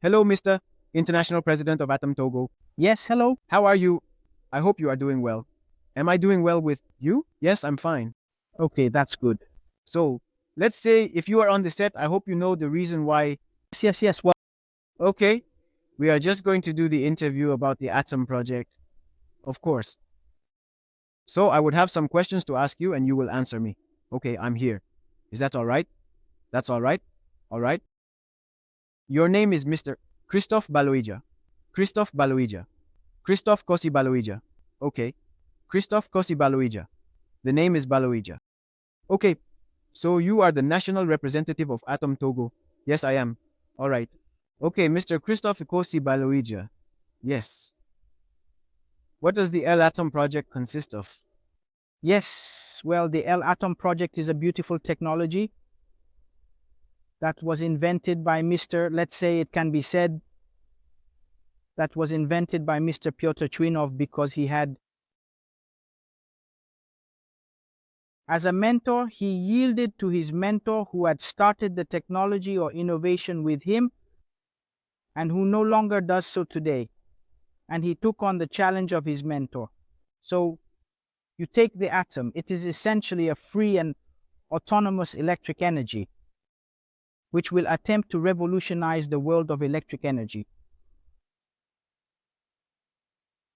Hello, Mr. International President of Atom Togo. Yes, hello. How are you? I hope you are doing well. Am I doing well with you? Yes, I'm fine. Okay, that's good. So, let's say if you are on the set, I hope you know the reason why. Yes. Well, Okay, we are just going to do the interview about the Atom project, of course. So, I would have some questions to ask you and you will answer me. Okay, I'm here. Is that all right? That's all right? All right. Your name is Mr. Kristof Baloija. Kristof Baloija. Kristof Kosi Baloija. Okay. Kristof Kosi Baloija. The name is Baloija. Okay. So you are the national representative of Atom Togo. Yes, I am. All right. Okay, Mr. Kristof Kosi Baloija. Yes. What does the L Atom project consist of? yes. Well, the Electroatom project is a beautiful technology that was invented by let's say it can be said, that was invented by Mr. Piotr Chwinov because he had, as a mentor, he yielded to his mentor who had started the technology or innovation with him and who no longer does so today. And he took on the challenge of his mentor. So you take the atom, it is essentially a free and autonomous electric energy, which will attempt to revolutionize the world of electric energy.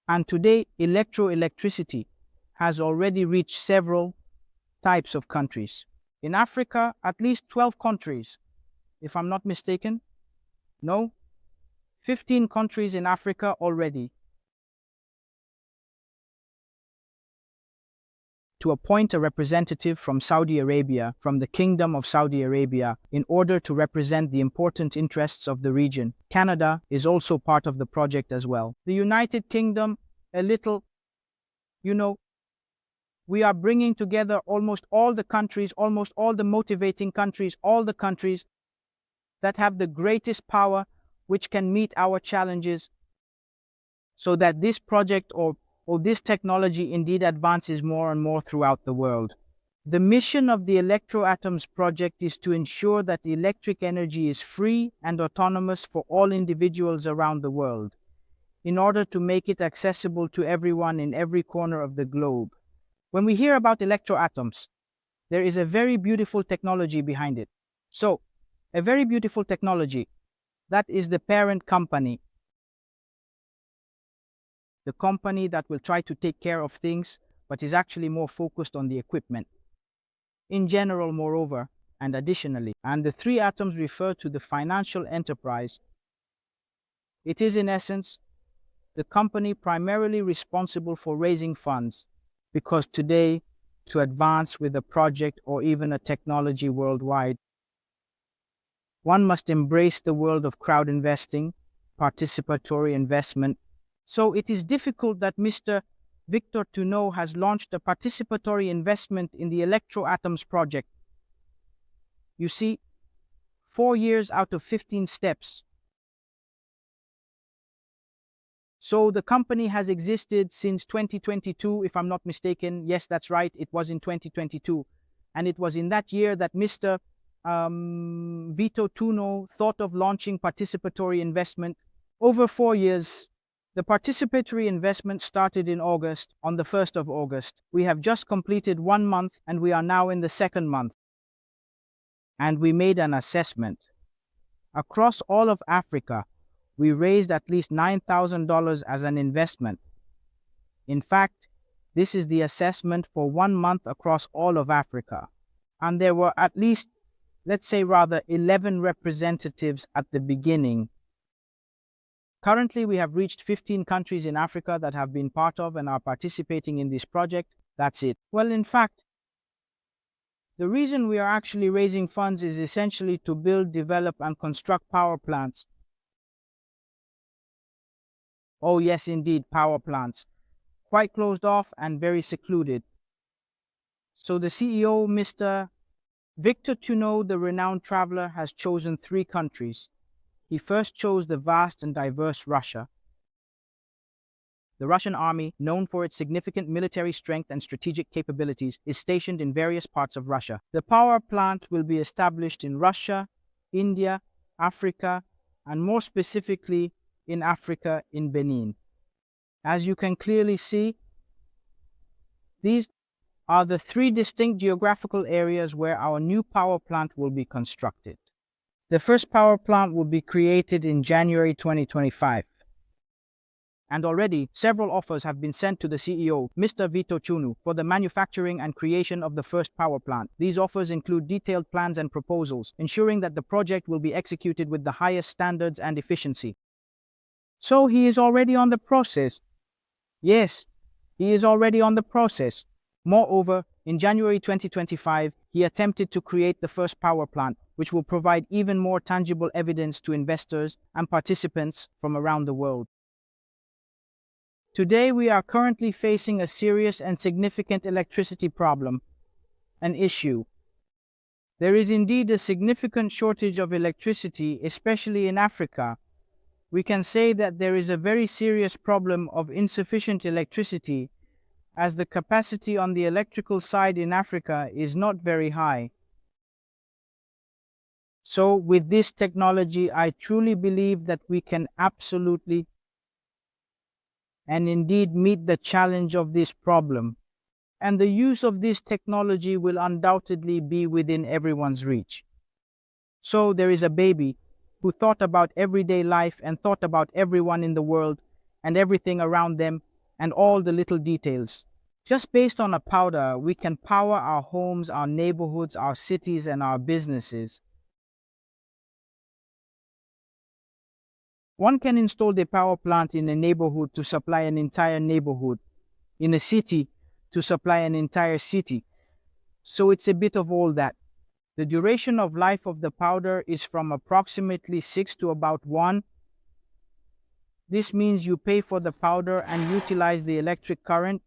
And today, electricity has already reached several types of countries. In Africa, at least 12 countries, if I'm not mistaken. No, 15 countries in Africa already. To appoint a representative from Saudi Arabia, from the Kingdom of Saudi Arabia, in order to represent the important interests of the region. Canada is also part of the project as well. The United Kingdom, a little, we are bringing together almost all the countries, almost all the motivating countries, all the countries that have the greatest power, which can meet our challenges, so that this project or this technology indeed advances more and more throughout the world. The mission of the Electroatoms project is to ensure that the electric energy is free and autonomous for all individuals around the world, in order to make it accessible to everyone in every corner of the globe. When we hear about electroatoms, there is a very beautiful technology behind it. So, a very beautiful technology, that is the parent company. The company that will try to take care of things, but is actually more focused on the equipment. In general, moreover, and additionally, and the three atoms refer to the financial enterprise. It is, in essence, the company primarily responsible for raising funds, because today, to advance with a project or even a technology worldwide, one must embrace the world of crowd investing, participatory investment. So it is difficult that Mr. Victor Tunot has launched a participatory investment in the Electroatoms project. You see, 4 years out of 15 steps. So the company has existed since 2022, if I'm not mistaken. Yes, that's right. It was in 2022. And it was in that year that Mr. Vito Tunot thought of launching participatory investment. Over 4 years, the participatory investment started in August, on the 1st of August. We have just completed 1 month and we are now in the second month. And we made an assessment. Across all of Africa, we raised at least $9,000 as an investment. In fact, this is the assessment for 1 month across all of Africa. And there were at least, let's say rather, 11 representatives at the beginning. Currently, we have reached 15 countries in Africa that have been part of and are participating in this project. That's it. Well, in fact, the reason we are actually raising funds is essentially to build, develop, and construct power plants. Oh yes, indeed, power plants. Quite closed off and very secluded. So the CEO, Mr. Victor Tunot, the renowned traveler, has chosen 3 countries. He first chose the vast and diverse Russia. The Russian army, known for its significant military strength and strategic capabilities, is stationed in various parts of Russia. The power plant will be established in Russia, India, Africa, and more specifically in Africa, in Benin. As you can clearly see, these are the three distinct geographical areas where our new power plant will be constructed. The first power plant will be created in January 2025. And already several offers have been sent to the CEO, Mr. Vito Chunu, for the manufacturing and creation of the first power plant. These offers include detailed plans and proposals, ensuring that the project will be executed with the highest standards and efficiency. So he is already on the process. Yes, he is already on the process. Moreover, in January 2025, he attempted to create the first power plant, which will provide even more tangible evidence to investors and participants from around the world. Today, we are currently facing a serious and significant electricity problem, an issue. There is indeed a significant shortage of electricity, especially in Africa. We can say that there is a very serious problem of insufficient electricity, as the capacity on the electrical side in Africa is not very high. So with this technology, I truly believe that we can absolutely and indeed meet the challenge of this problem. And the use of this technology will undoubtedly be within everyone's reach. So there is a baby who thought about everyday life and thought about everyone in the world and everything around them and all the little details. Just based on a powder, we can power our homes, our neighborhoods, our cities, and our businesses. One can install the power plant in a neighborhood to supply an entire neighborhood, in a city to supply an entire city. So it's a bit of all that. The duration of life of the powder is from approximately 6 to about 1. This means you pay for the powder and utilize the electric current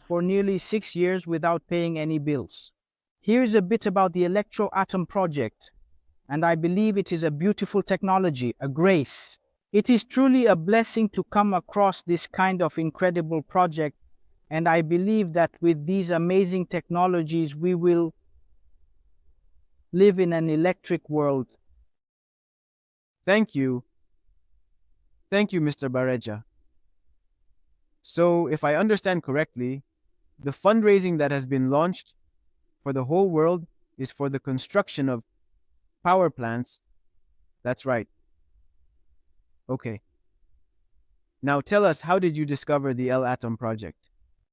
for nearly 6 years without paying any bills. Here's a bit about the Electroatom project, and I believe it is a beautiful technology, a grace. It is truly a blessing to come across this kind of incredible project, and I believe that with these amazing technologies we will live in an electric world. Thank you. Thank you, Mr. Bareja. So, if I understand correctly, the fundraising that has been launched for the whole world is for the construction of power plants. That's right. Okay. Now tell us, how did you discover the Electroatom project?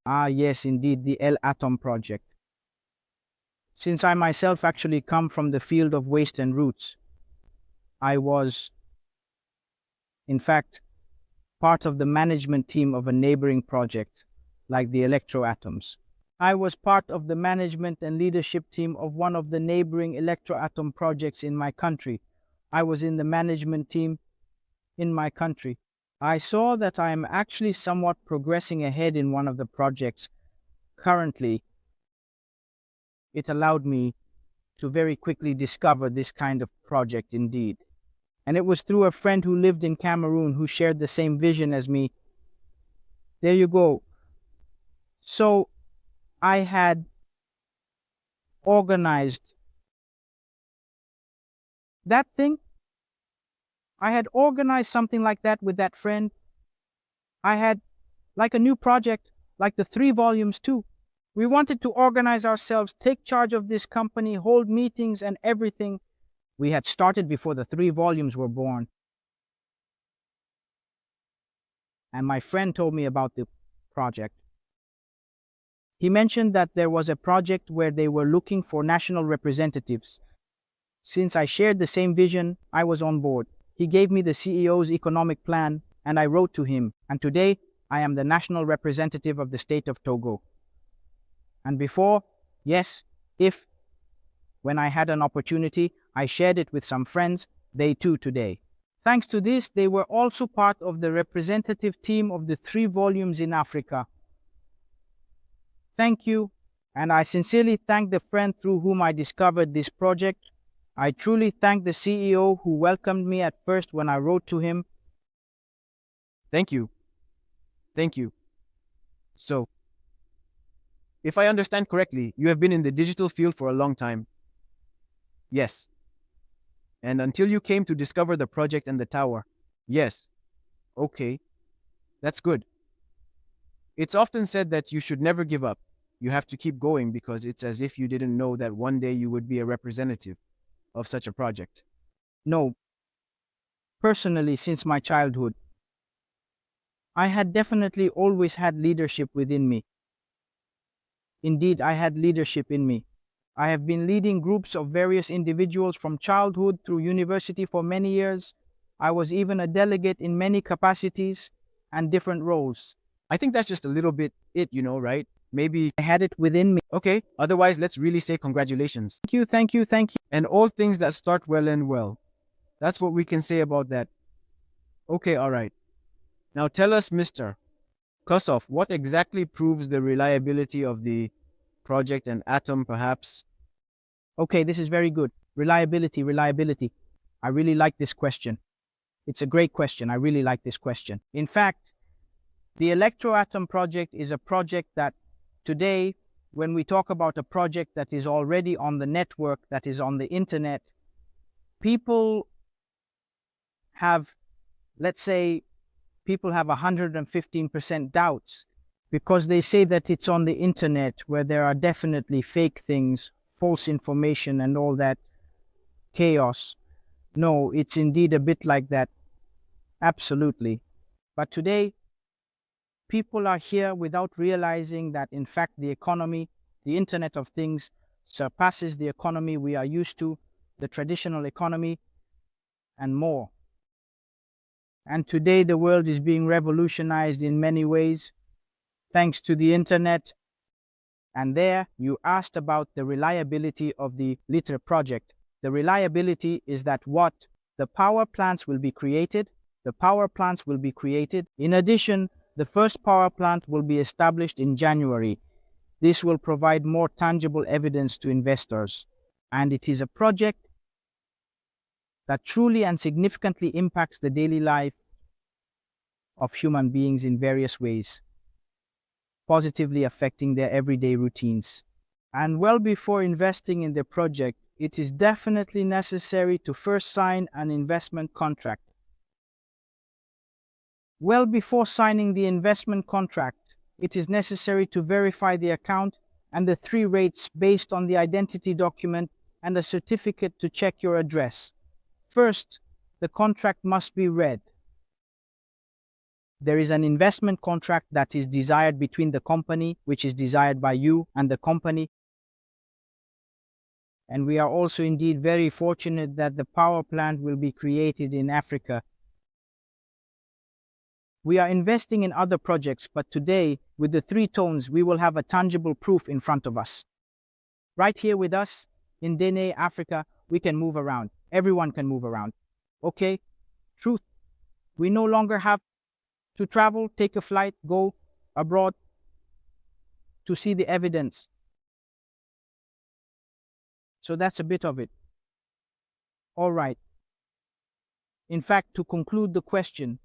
Yes, indeed, the Electroatom project. Since I myself actually come from the field of waste and roots, I was, in fact, part of the management team of a neighboring project, like the Electroatoms. I was part of the management and leadership team of one of the neighboring Electroatom projects in my country. I was in the management team in my country. I saw that I am actually somewhat progressing ahead in one of the projects currently. It allowed me to very quickly discover this kind of project indeed. And it was through a friend who lived in Cameroon who shared the same vision as me. There you go. So I had organized that thing. I had organized something like that with that friend. I had like a new project, like the 3 volumes too. We wanted to organize ourselves, take charge of this company, hold meetings and everything. We had started before the 3 volumes were born. And my friend told me about the project. He mentioned that there was a project where they were looking for national representatives. Since I shared the same vision, I was on board. He gave me the CEO's economic plan, and I wrote to him. And today, I am the national representative of the state of Togo. And before, yes, when I had an opportunity, I shared it with some friends, they too today. Thanks to this, they were also part of the representative team of the 3 volumes in Africa. Thank you, and I sincerely thank the friend through whom I discovered this project. I truly thank the CEO who welcomed me at first when I wrote to him. Thank you. Thank you. So, if I understand correctly, you have been in the digital field for a long time. Yes. And until you came to discover the project and the tower. Yes. Okay. That's good. It's often said that you should never give up. You have to keep going because it's as if you didn't know that one day you would be a representative of such a project. No, personally, since my childhood, I had definitely always had leadership within me. Indeed, I had leadership in me. I have been leading groups of various individuals from childhood through university for many years. I was even a delegate in many capacities and different roles. I think that's just a little bit right? Maybe. I had it within me. Okay, otherwise, let's really say congratulations. Thank you, thank you, thank you. And all things that start well end well. That's what we can say about that. Okay, all right. Now tell us, Mr. Kristof, what exactly proves the reliability of the project and atom, perhaps? Okay, this is very good. Reliability, reliability. I really like this question. It's a great question. I really like this question. In fact, the Electroatom project is a project that today, when we talk about a project that is already on the network, that is on the internet, people have, let's say, people have 115% doubts because they say that it's on the internet where there are definitely fake things, false information and all that chaos. No, it's indeed a bit like that. Absolutely. But today, people are here without realizing that, in fact, the economy, the Internet of Things, surpasses the economy we are used to, the traditional economy, and more. And today, the world is being revolutionized in many ways, thanks to the Internet. And there, you asked about the reliability of the Electro project. The reliability is that what? The power plants will be created. The power plants will be created. In addition, the first power plant will be established in January. This will provide more tangible evidence to investors. And it is a project that truly and significantly impacts the daily life of human beings in various ways, positively affecting their everyday routines. And well before investing in the project, it is definitely necessary to first sign an investment contract. Well before signing the investment contract, it is necessary to verify the account and the 3 rates based on the identity document and a certificate to check your address. First, the contract must be read. There is an investment contract that is desired between the company, which is desired by you and the company. And we are also indeed very fortunate that the power plant will be created in Africa. We are investing in other projects, but today, with the 3 tones, we will have a tangible proof in front of us. Right here with us, in Dene, Africa, we can move around. Everyone can move around. Okay? Truth. We no longer have to travel, take a flight, go abroad to see the evidence. So that's a bit of it. All right. In fact, to conclude the question,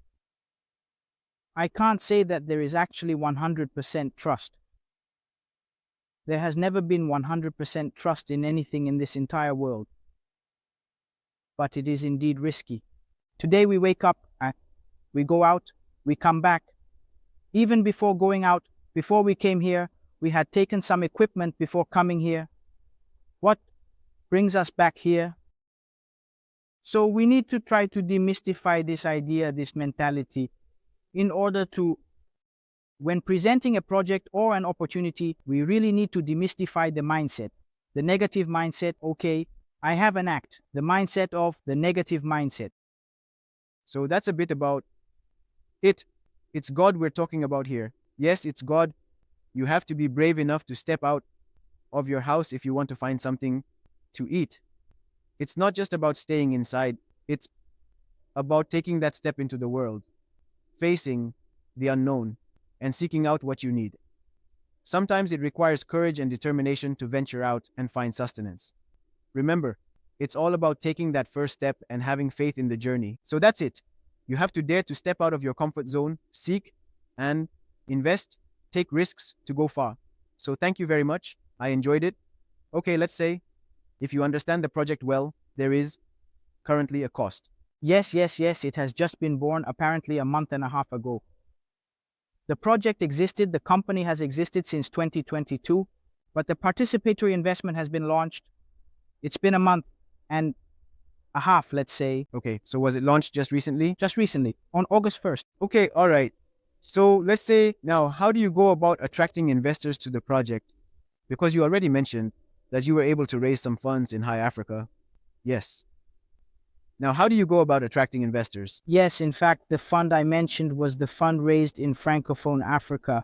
I can't say that there is actually 100% trust. There has never been 100% trust in anything in this entire world. But it is indeed risky. Today we wake up, we go out, we come back. Even before going out, before we came here, we had taken some equipment before coming here. What brings us back here? So we need to try to demystify this idea, this mentality, in order to, when presenting a project or an opportunity, we really need to demystify the mindset. The negative mindset, okay, I have an act. The mindset of the negative mindset. So that's a bit about it. It's God we're talking about here. Yes, it's God. You have to be brave enough to step out of your house if you want to find something to eat. It's not just about staying inside. It's about taking that step into the world, facing the unknown, and seeking out what you need. Sometimes it requires courage and determination to venture out and find sustenance. Remember, it's all about taking that first step and having faith in the journey. So that's it. You have to dare to step out of your comfort zone, seek and invest, take risks to go far. So thank you very much. I enjoyed it. Okay, let's say, if you understand the project well, there is currently a cost? Yes, it has just been born apparently a month and a half ago. The project existed, the company has existed since 2022, but the participatory investment has been launched. It's been a month and a half, let's say. Okay, so was it launched just recently? Just recently, on August 1st. Okay, all right. So let's say now, how do you go about attracting investors to the project? Because you already mentioned that you were able to raise some funds in High Africa. Yes. Now, how do you go about attracting investors? Yes, in fact, the fund I mentioned was the fund raised in Francophone Africa.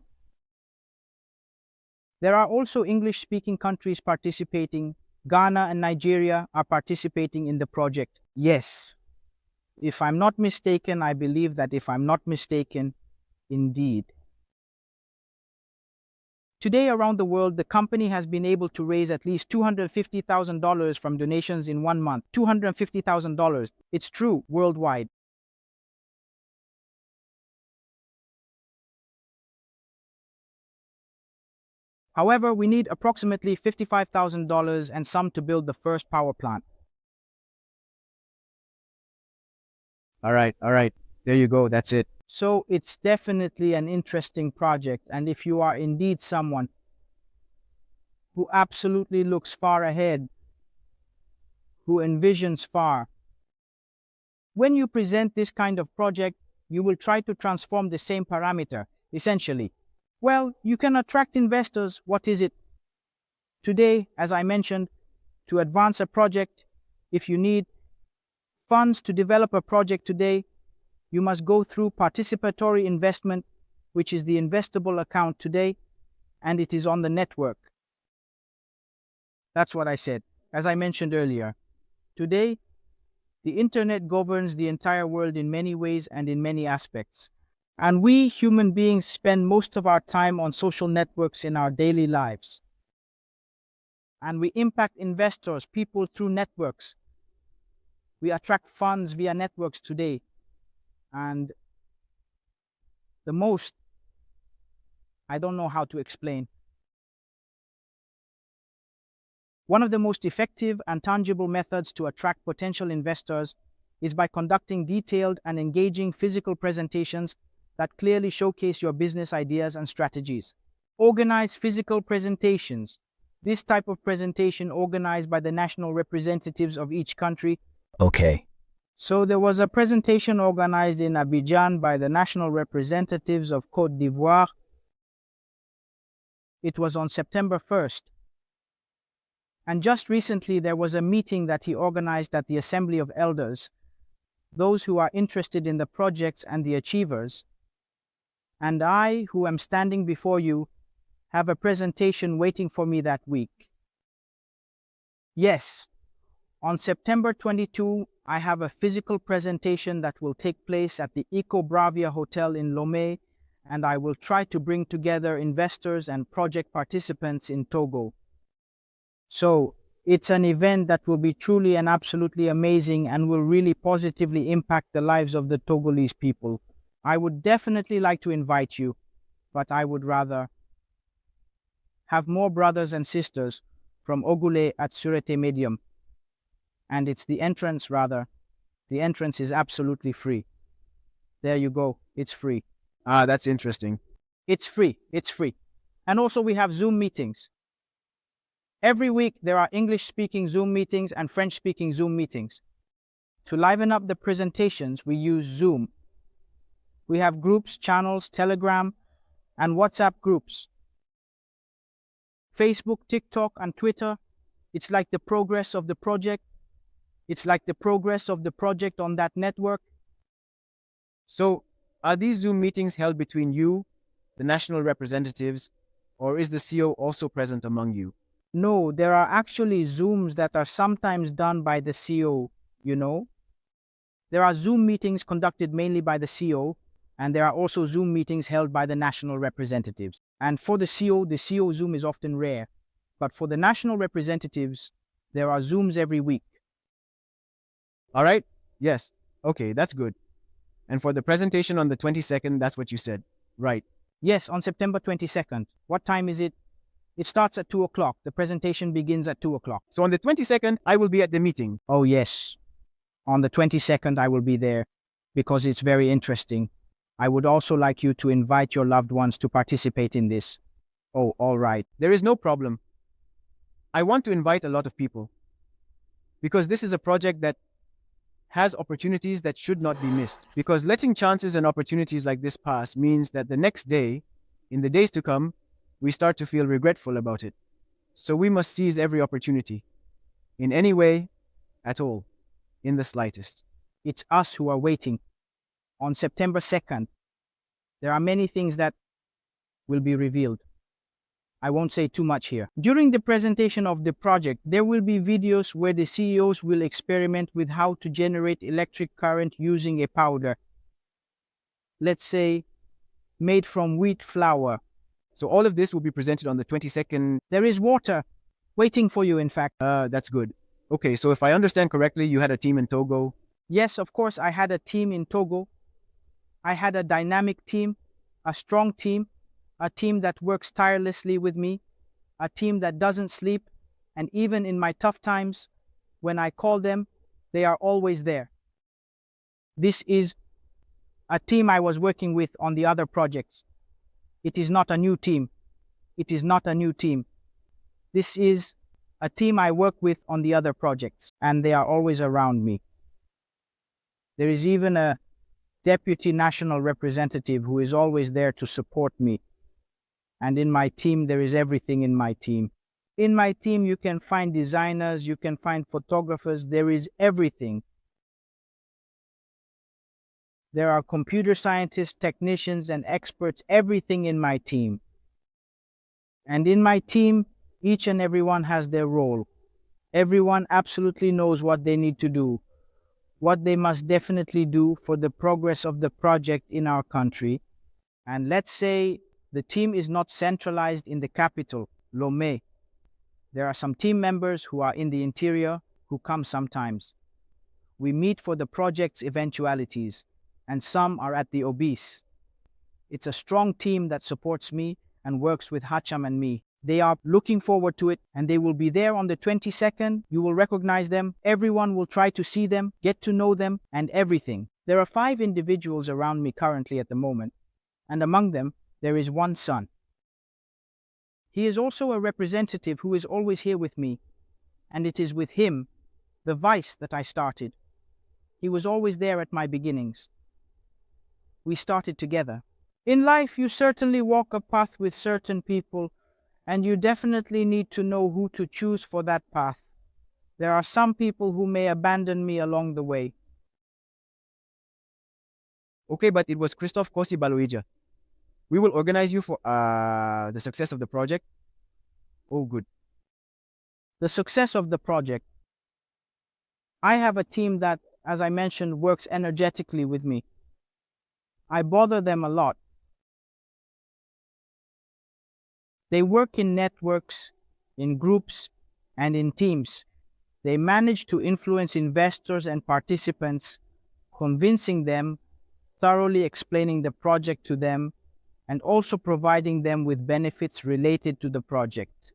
There are also English-speaking countries participating. Ghana and Nigeria are participating in the project. Yes. If I'm not mistaken, I believe that if I'm not mistaken, indeed. Today around the world, the company has been able to raise at least $250,000 from donations in 1 month. $250,000. It's true worldwide. However, we need approximately $55,000 and some to build the first power plant. All right. There you go. That's it. So it's definitely an interesting project. And if you are indeed someone who absolutely looks far ahead, who envisions far, when you present this kind of project, you will try to transform the same parameter, essentially. Well, you can attract investors. What is it? Today, as I mentioned, to advance a project, if you need funds to develop a project today, you must go through participatory investment, which is the investable account today, and it is on the network. That's what I said. As I mentioned earlier, today, the internet governs the entire world in many ways and in many aspects. And we human beings spend most of our time on social networks in our daily lives. And we impact investors, people through networks. We attract funds via networks today. And the most, I don't know how to explain. One of the most effective and tangible methods to attract potential investors is by conducting detailed and engaging physical presentations that clearly showcase your business ideas and strategies. Organize physical presentations. This type of presentation organized by the national representatives of each country. Okay. So there was a presentation organized in Abidjan by the national representatives of Côte d'Ivoire. It was on September 1st. And just recently there was a meeting that he organized at the Assembly of Elders, those who are interested in the projects and the achievers. And I, who am standing before you, have a presentation waiting for me that week. Yes, on September 22, I have a physical presentation that will take place at the Eco Bravia Hotel in Lomé, and I will try to bring together investors and project participants in Togo. So, it's an event that will be truly and absolutely amazing and will really positively impact the lives of the Togolese people. I would definitely like to invite you, but I would rather have more brothers and sisters from Ogule at Surete Medium. And it's the entrance rather. The entrance is absolutely free. There you go. It's free. Ah, that's interesting. It's free. And also we have Zoom meetings. Every week there are English-speaking Zoom meetings and French-speaking Zoom meetings. To liven up the presentations, we use Zoom. We have groups, channels, Telegram, and WhatsApp groups. Facebook, TikTok, and Twitter. It's like the progress of the project. It's like the progress of the project on that network. So, are these Zoom meetings held between you, the national representatives, or is the CEO also present among you? No, there are actually Zooms that are sometimes done by the CEO, you know. There are Zoom meetings conducted mainly by the CEO, and there are also Zoom meetings held by the national representatives. And for the CEO Zoom is often rare. But for the national representatives, there are Zooms every week. All right? Yes. Okay, that's good. And for the presentation on the 22nd, that's what you said. Right. Yes, on September 22nd. What time is it? It starts at 2 o'clock. The presentation begins at 2 o'clock. So on the 22nd, I will be at the meeting. Oh, yes. On the 22nd, I will be there because it's very interesting. I would also like you to invite your loved ones to participate in this. Oh, all right. There is no problem. I want to invite a lot of people because this is a project that has opportunities that should not be missed. Because letting chances and opportunities like this pass means that the next day, in the days to come, we start to feel regretful about it. So we must seize every opportunity, in any way, at all, in the slightest. It's us who are waiting. On September 2nd, there are many things that will be revealed. I won't say too much here. During the presentation of the project, there will be videos where the CEOs will experiment with how to generate electric current using a powder. Let's say, made from wheat flour. So all of this will be presented on the 22nd. There is water waiting for you, in fact. That's good. Okay, so if I understand correctly, you had a team in Togo. Yes, of course, I had a team in Togo. I had a dynamic team, a strong team, a team that works tirelessly with me, a team that doesn't sleep, and even in my tough times, when I call them, they are always there. This is a team I was working with on the other projects. It is not a new team. It is not a new team. This is a team I work with on the other projects, and they are always around me. There is even a deputy national representative who is always there to support me. And in my team, there is everything in my team. In my team, you can find designers, you can find photographers, there is everything. There are computer scientists, technicians, and experts, everything in my team. And in my team, each and everyone has their role. Everyone absolutely knows what they need to do, what they must definitely do for the progress of the project in our country. And let's say the team is not centralized in the capital, Lomé. There are some team members who are in the interior who come sometimes. We meet for the project's eventualities, and some are at the obese. It's a strong team that supports me and works with Hacham and me. They are looking forward to it, and they will be there on the 22nd. You will recognize them. Everyone will try to see them, get to know them, and everything. There are 5 individuals around me currently at the moment, and among them, there is one son. He is also a representative who is always here with me, and it is with him, the vice, that I started. He was always there at my beginnings. We started together. In life, you certainly walk a path with certain people, and you definitely need to know who to choose for that path. There are some people who may abandon me along the way. Okay, but it was Kristof Kosi Baloija. We will organize you for the success of the project. Oh, good. The success of the project. I have a team that, as I mentioned, works energetically with me. I bother them a lot. They work in networks, in groups, and in teams. They manage to influence investors and participants, convincing them, thoroughly explaining the project to them, and also providing them with benefits related to the project.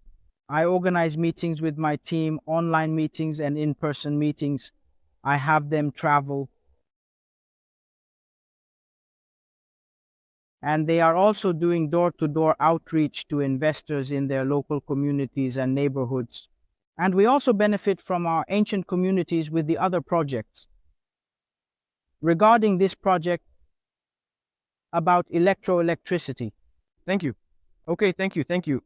I organize meetings with my team, online meetings and in-person meetings. I have them travel. And they are also doing door-to-door outreach to investors in their local communities and neighborhoods. And we also benefit from our ancient communities with the other projects. Regarding this project, about electricity. Thank you. Okay, thank you.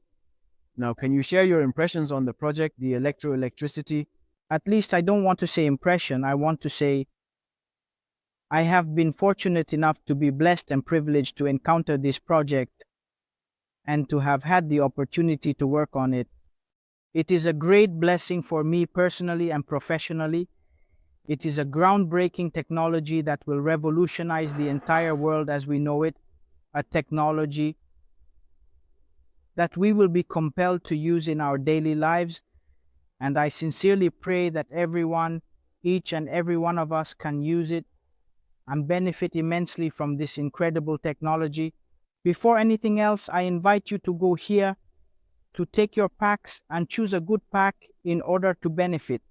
Now, can you share your impressions on the project, the electricity? At least I don't want to say impression. I want to say I have been fortunate enough to be blessed and privileged to encounter this project and to have had the opportunity to work on it. It is a great blessing for me personally and professionally. It is a groundbreaking technology that will revolutionize the entire world as we know it, a technology that we will be compelled to use in our daily lives, and I sincerely pray that everyone, each and every one of us, can use it and benefit immensely from this incredible technology. Before anything else, I invite you to go here to take your packs and choose a good pack in order to benefit.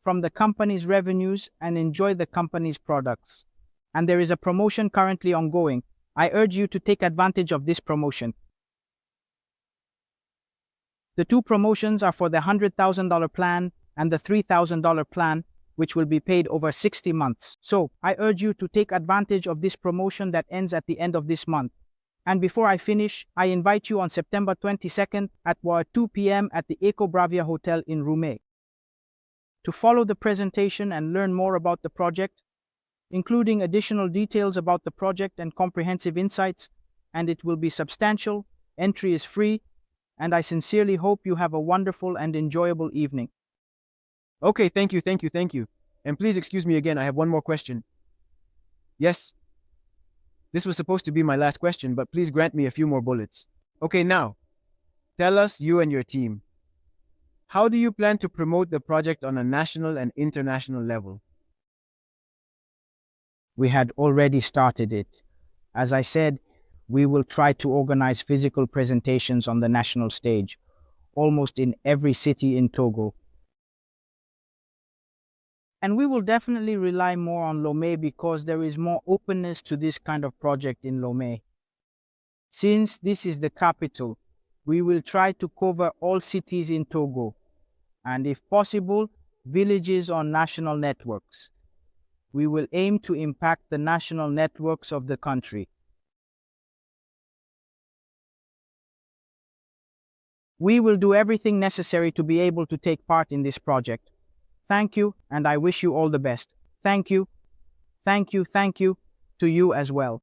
from the company's revenues and enjoy the company's products. And there is a promotion currently ongoing. I urge you to take advantage of this promotion. The two promotions are for the $100,000 plan and the $3,000 plan, which will be paid over 60 months. So, I urge you to take advantage of this promotion that ends at the end of this month. And before I finish, I invite you on September 22nd at 2 p.m. at the Eco Bravia Hotel in Roubaix to follow the presentation and learn more about the project, including additional details about the project and comprehensive insights, and it will be substantial. Entry is free, and I sincerely hope you have a wonderful and enjoyable evening. Okay, thank you. And please excuse me again, I have one more question. Yes, this was supposed to be my last question, but please grant me a few more bullets. Okay, now, tell us, you and your team, how do you plan to promote the project on a national and international level? We had already started it. As I said, we will try to organize physical presentations on the national stage, almost in every city in Togo. And we will definitely rely more on Lomé because there is more openness to this kind of project in Lomé. Since this is the capital, we will try to cover all cities in Togo, and if possible, villages on national networks. We will aim to impact the national networks of the country. We will do everything necessary to be able to take part in this project. Thank you, and I wish you all the best. Thank you to you as well.